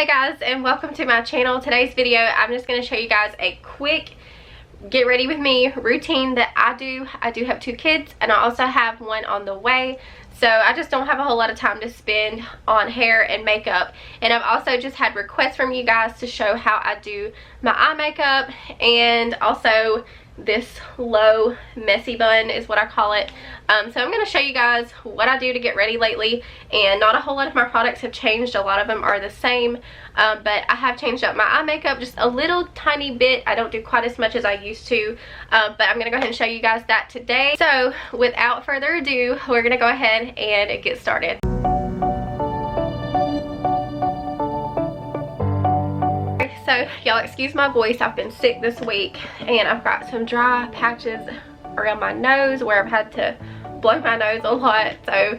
Hey guys, and welcome to my channel. Today's video, I'm just going to show you guys a quick get ready with me routine that I do. I do have 2 kids and I also have one on the way, so I just don't have a whole lot of time to spend on hair and makeup. And I've also just had requests from you guys to show how I do my eye makeup, and also this low messy bun is what I call it. So I'm going to show you guys what I do to get ready lately, and not a whole lot of my products have changed. A lot of them are the same, but I have changed up my eye makeup just a little tiny bit. I don't do quite as much as I used to, but I'm going to go ahead and show you guys that today. So without further ado, we're going to go ahead and get started. So y'all excuse my voice, I've been sick this week and I've got some dry patches around my nose where I've had to blow my nose a lot, so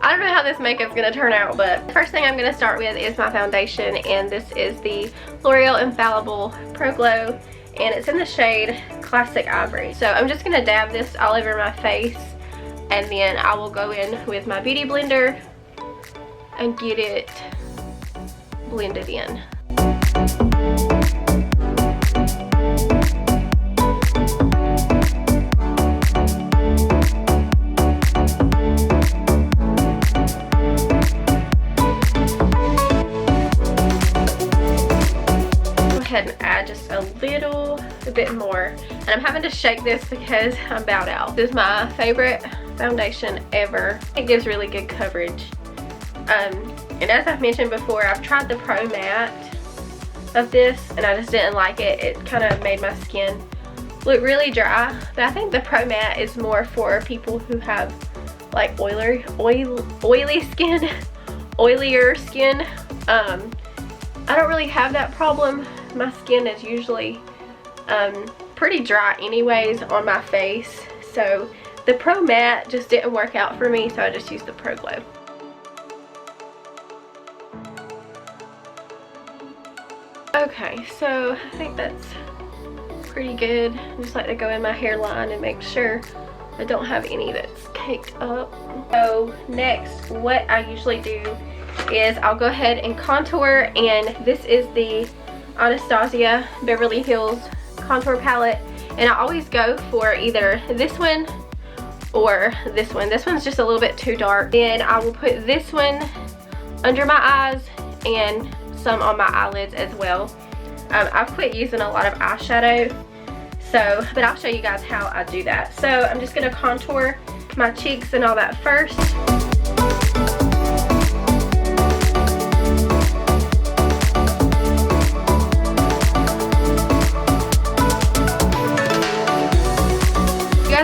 I don't know how this makeup's gonna turn out. But the first thing I'm gonna start with is my foundation, and this is the L'Oreal Infallible Pro Glow, and it's in the shade Classic Ivory. So I'm just gonna dab this all over my face, and then I will go in with my beauty blender and get it blended in. And add just a bit more, and I'm having to shake this because I'm bowed out. This is my favorite foundation ever. It gives really good coverage, and as I've mentioned before, I've tried the Pro Matte of this and I just didn't like it. It kind of made my skin look really dry, but I think the Pro Matte is more for people who have like oilier skin. I don't really have that problem. My skin is usually pretty dry anyways on my face, so the Pro Matte just didn't work out for me, so I just used the Pro Glow. Okay, so I think that's pretty good. I just like to go in my hairline and make sure I don't have any that's caked up. So next, what I usually do is I'll go ahead and contour, and this is the Anastasia Beverly Hills contour palette, and I always go for either this one or this one. This one's just a little bit too dark. Then I will put this one under my eyes and some on my eyelids as well. I've quit using a lot of eyeshadow, but I'll show you guys how I do that. So I'm just going to contour my cheeks and all that first.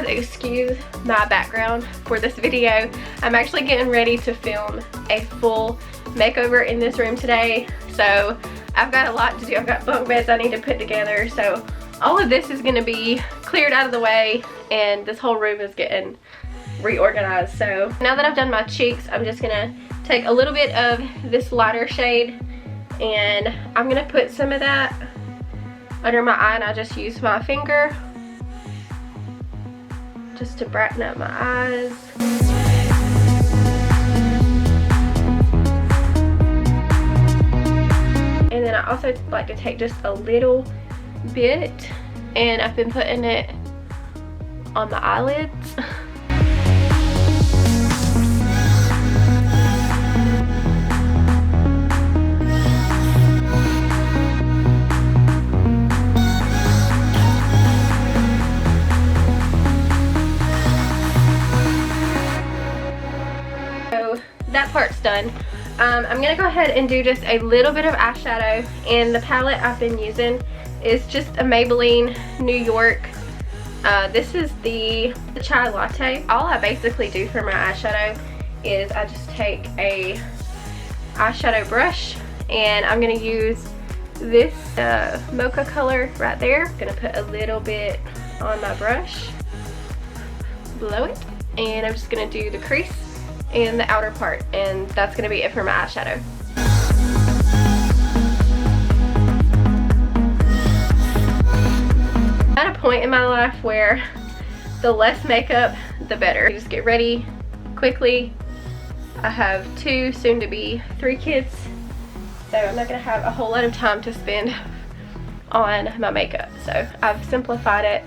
Excuse my background for this video. I'm actually getting ready to film a full makeover in this room today, so I've got a lot to do. I've got bunk beds I need to put together, so all of this is going to be cleared out of the way and this whole room is getting reorganized. So now that I've done my cheeks, I'm just going to take a little bit of this lighter shade and I'm going to put some of that under my eye, and I just use my finger just to brighten up my eyes. And then I also like to take just a little bit, and I've been putting it on my eyelids. That part's done. I'm gonna go ahead and do just a little bit of eyeshadow, and the palette I've been using is just a Maybelline New York. This is the Chai Latte. All I basically do for my eyeshadow is I just take a eyeshadow brush, and I'm gonna use this mocha color right there. I'm gonna put a little bit on my brush, blow it, and I'm just gonna do the crease and the outer part, and that's gonna be it for my eyeshadow. I'm at a point in my life where the less makeup the better. You just get ready quickly. I have 2, soon to be 3 kids, so I'm not going to have a whole lot of time to spend on my makeup. So I've simplified it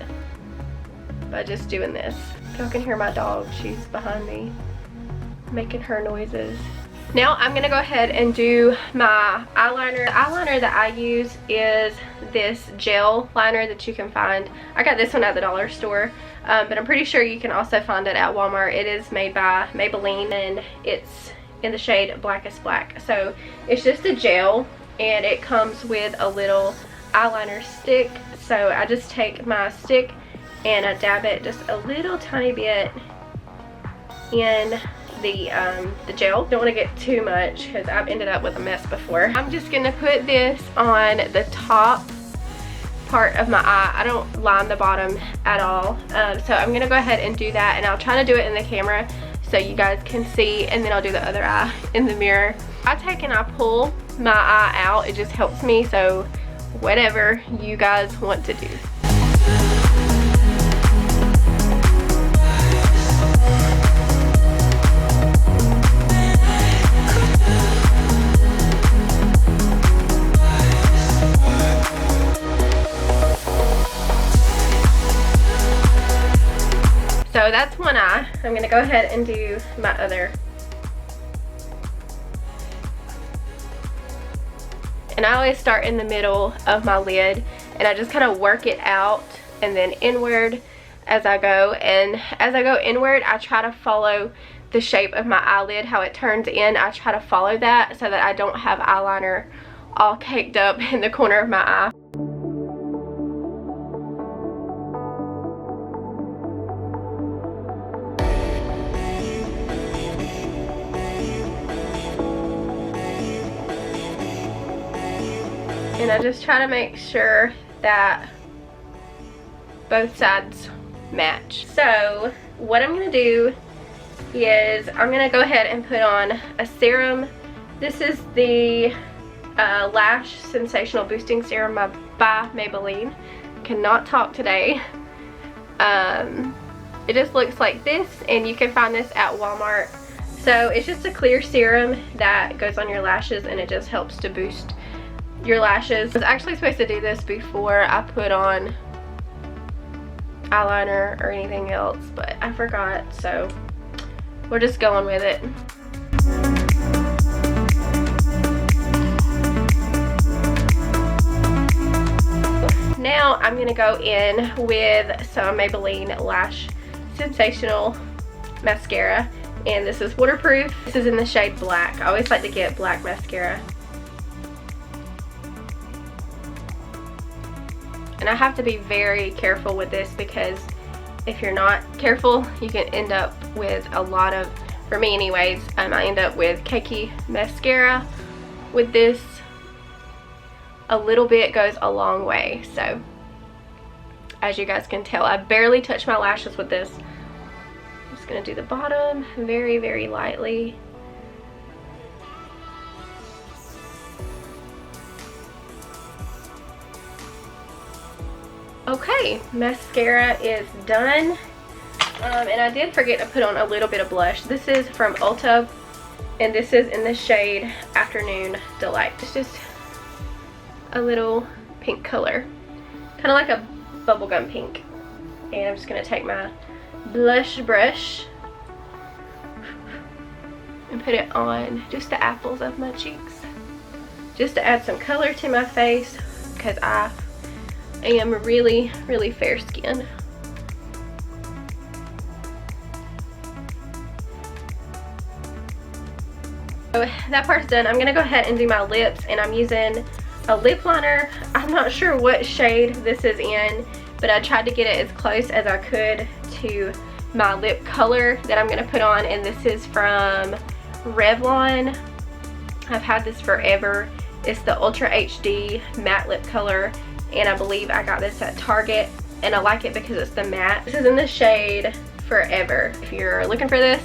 by just doing this. Y'all can hear my dog. She's behind me making her noises. Now I'm gonna go ahead and do my eyeliner. The eyeliner that I use is this gel liner that you can find. I got this one at the dollar store, but I'm pretty sure you can also find it at Walmart. It is made by Maybelline and it's in the shade Blackest Black. So it's just a gel and it comes with a little eyeliner stick. So I just take my stick and I dab it just a little tiny bit in the gel. Don't want to get too much because I've ended up with a mess before. I'm just gonna put this on the top part of my eye. I don't line the bottom at all, so I'm gonna go ahead and do that, and I'll try to do it in the camera so you guys can see, and then I'll do the other eye in the mirror. I take and I pull my eye out. It just helps me, so whatever you guys want to do. So that's one eye. I'm going to go ahead and do my other. And I always start in the middle of my lid and I just kind of work it out and then inward as I go. And as I go inward, I try to follow the shape of my eyelid, how it turns in. I try to follow that so that I don't have eyeliner all caked up in the corner of my eye. And I just try to make sure that both sides match. So what I'm going to do is I'm going to go ahead and put on a serum. This is the Lash Sensational Boosting Serum by Maybelline. Cannot talk today. It just looks like this, and you can find this at Walmart. So it's just a clear serum that goes on your lashes and it just helps to boost your lashes. I was actually supposed to do this before I put on eyeliner or anything else, but I forgot, so we're just going with it. Now I'm gonna go in with some Maybelline Lash Sensational mascara, and this is waterproof. This is in the shade Black. I always like to get black mascara. And I have to be very careful with this because if you're not careful, you can end up with a lot of, for me anyways, I end up with cakey mascara with this. A little bit goes a long way. So as you guys can tell, I barely touch my lashes with this. I'm just going to do the bottom very, very lightly. Okay, mascara is done, and I did forget to put on a little bit of blush. This is from Ulta, and this is in the shade Afternoon Delight. It's just a little pink color, kind of like a bubblegum pink. And I'm just going to take my blush brush and put it on just the apples of my cheeks, just to add some color to my face because I am really, really fair skin. So that part's done. I'm gonna go ahead and do my lips, and I'm using a lip liner. I'm not sure what shade this is in, but I tried to get it as close as I could to my lip color that I'm gonna put on, and this is from Revlon. I've had this forever. It's the Ultra HD matte lip color, and I believe I got this at Target, and I like it because it's the matte. This is in the shade Forever. If you're looking for this,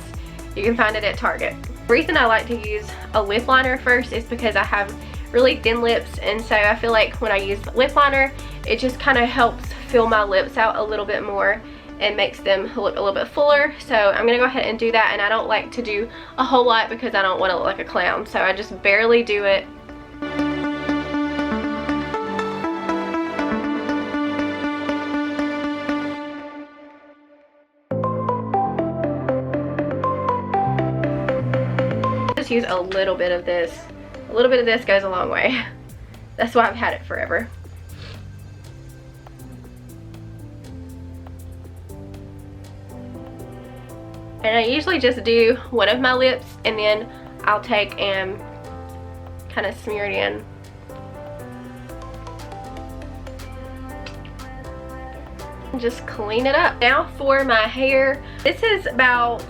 you can find it at Target. The reason I like to use a lip liner first is because I have really thin lips, and so I feel like when I use lip liner, it just kind of helps fill my lips out a little bit more and makes them look a little bit fuller. So I'm gonna go ahead and do that, and I don't like to do a whole lot because I don't want to look like a clown, so I just barely do it. just use a little bit of this. A little bit of this goes a long way. That's why I've had it forever. And I usually just do one of my lips, and then I'll take and kind of smear it in. Just clean it up. Now for my hair. This is about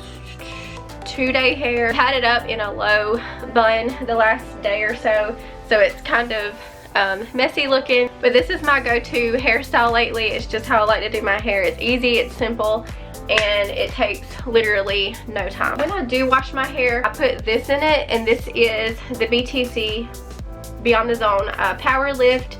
2-day hair. Had it up in a low bun the last day or so, so it's kind of messy looking, but this is my go-to hairstyle lately. It's just how I like to do my hair. It's easy, it's simple, and it takes literally no time. When I do wash my hair, I put this in it, and this is the BTC Beyond the Zone Power Lift.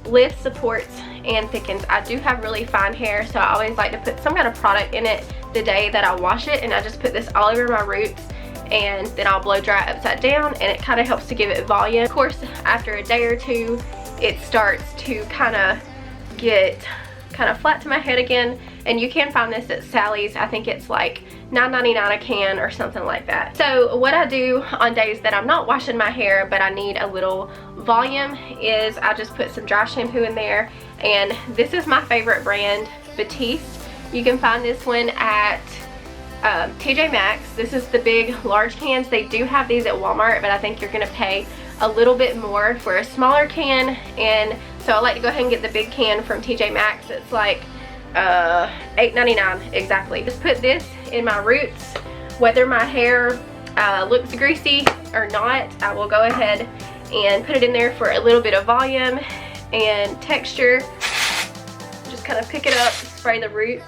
Lifts, supports, and thickens. I do have really fine hair, so I always like to put some kind of product in it the day that I wash it, and I just put this all over my roots, and then I'll blow dry it upside down, and it kind of helps to give it volume. Of course, after a day or two, it starts to kind of get flat to my head again, and you can find this at Sally's. I think it's like $9.99 a can or something like that. So what I do on days that I'm not washing my hair but I need a little volume is I just put some dry shampoo in there, and this is my favorite brand, Batiste. You can find this one at TJ Maxx. This is the big large cans. They do have these at Walmart, but I think you're gonna pay a little bit more for a smaller can, and so I like to go ahead and get the big can from TJ Maxx. It's like $8.99 exactly. Just put this in my roots. Whether my hair looks greasy or not, I will go ahead and put it in there for a little bit of volume and texture. Just kind of pick it up, spray the roots.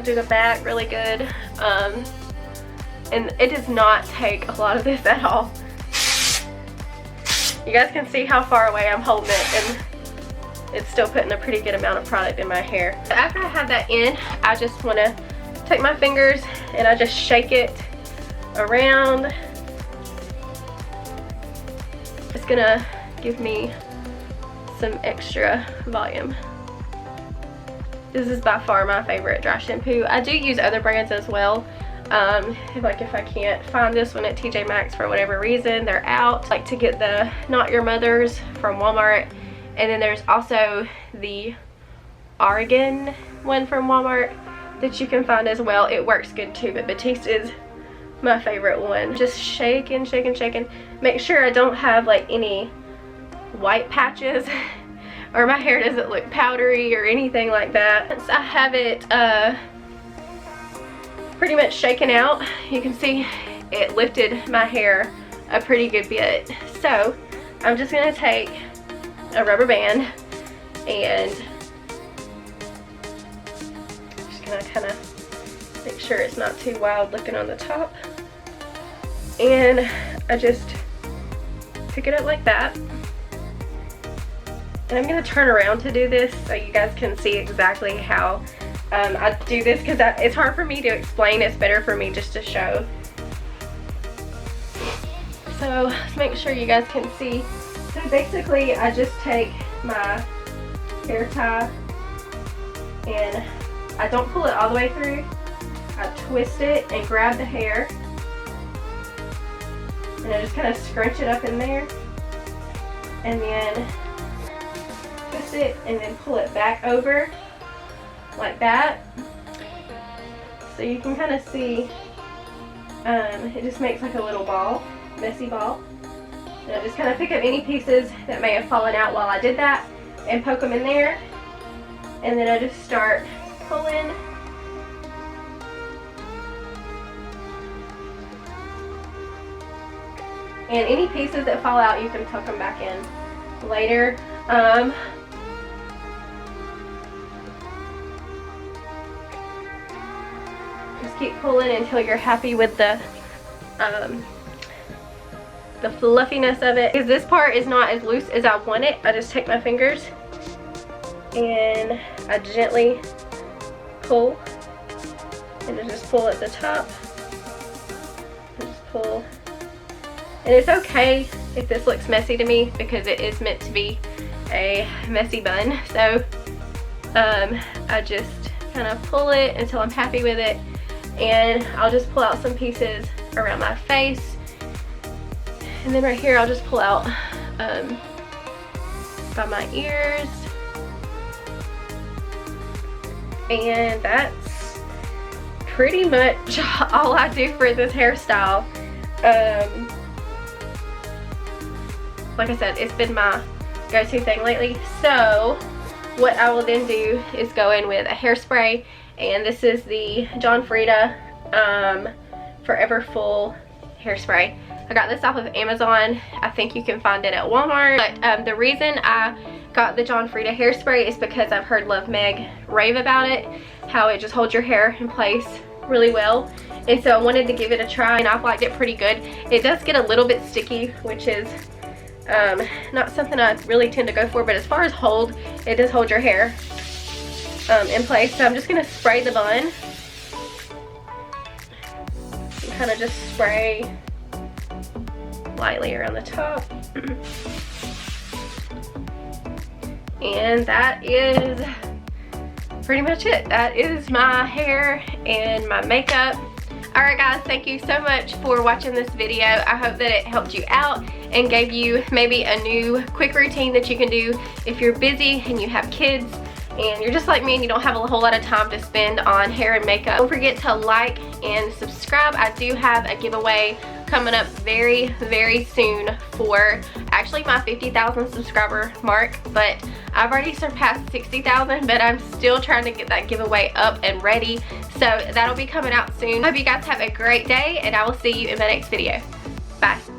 Do the back really good, and it does not take a lot of this at all. You guys can see how far away I'm holding it, and it's still putting a pretty good amount of product in my hair. So after I have that in, I just want to take my fingers and I just shake it around. It's gonna give me some extra volume. This is by far my favorite dry shampoo. I do use other brands as well. If I can't find this one at TJ Maxx for whatever reason, they're out. I like to get the Not Your Mother's from Walmart. And then there's also the Oregon one from Walmart that you can find as well. It works good too, but Batiste is my favorite one. Just shaking, shaking, shaking. Make sure I don't have like any white patches or my hair doesn't look powdery or anything like that. Once I have it pretty much shaken out, you can see it lifted my hair a pretty good bit. So I'm just gonna take a rubber band and just gonna kind of make sure it's not too wild looking on the top, and I just pick it up like that. And I'm going to turn around to do this so you guys can see exactly how I do this, because it's hard for me to explain. It's better for me just to show. So let's make sure you guys can see. So basically I just take my hair tie and I don't pull it all the way through. I twist it and grab the hair and I just kind of scrunch it up in there, and then twist it and then pull it back over like that. So you can kind of see it just makes like a little ball, messy ball. And I just kind of pick up any pieces that may have fallen out while I did that and poke them in there, and then I just start pulling. And any pieces that fall out, you can tuck them back in later. Just keep pulling until you're happy with the fluffiness of it. Because this part is not as loose as I want it, I just take my fingers and I gently pull, and I just pull at the top and just pull. And it's okay if this looks messy to me, because it is meant to be a messy bun. So I just kind of pull it until I'm happy with it, and I'll just pull out some pieces around my face, and then right here I'll just pull out by my ears, and that's pretty much all I do for this hairstyle. Like I said, it's been my go-to thing lately. So what I will then do is go in with a hairspray, and this is the John Frieda Forever Full hairspray. I got this off of Amazon. I think you can find it at Walmart. But the reason I got the John Frieda hairspray is because I've heard Love Meg rave about it, how it just holds your hair in place really well. And so I wanted to give it a try, and I've liked it pretty good. It does get a little bit sticky, which is not something I really tend to go for, but as far as hold, it does hold your hair in place. So I'm just going to spray the bun. Kind of just spray lightly around the top. And that is pretty much it. That is my hair and my makeup. Alright guys, thank you so much for watching this video. I hope that it helped you out and gave you maybe a new quick routine that you can do if you're busy and you have kids and you're just like me and you don't have a whole lot of time to spend on hair and makeup. Don't forget to like and subscribe. I do have a giveaway coming up very, very soon for actually my 50,000 subscriber mark, but I've already surpassed 60,000, but I'm still trying to get that giveaway up and ready. So that'll be coming out soon. Hope you guys have a great day, and I will see you in my next video. Bye.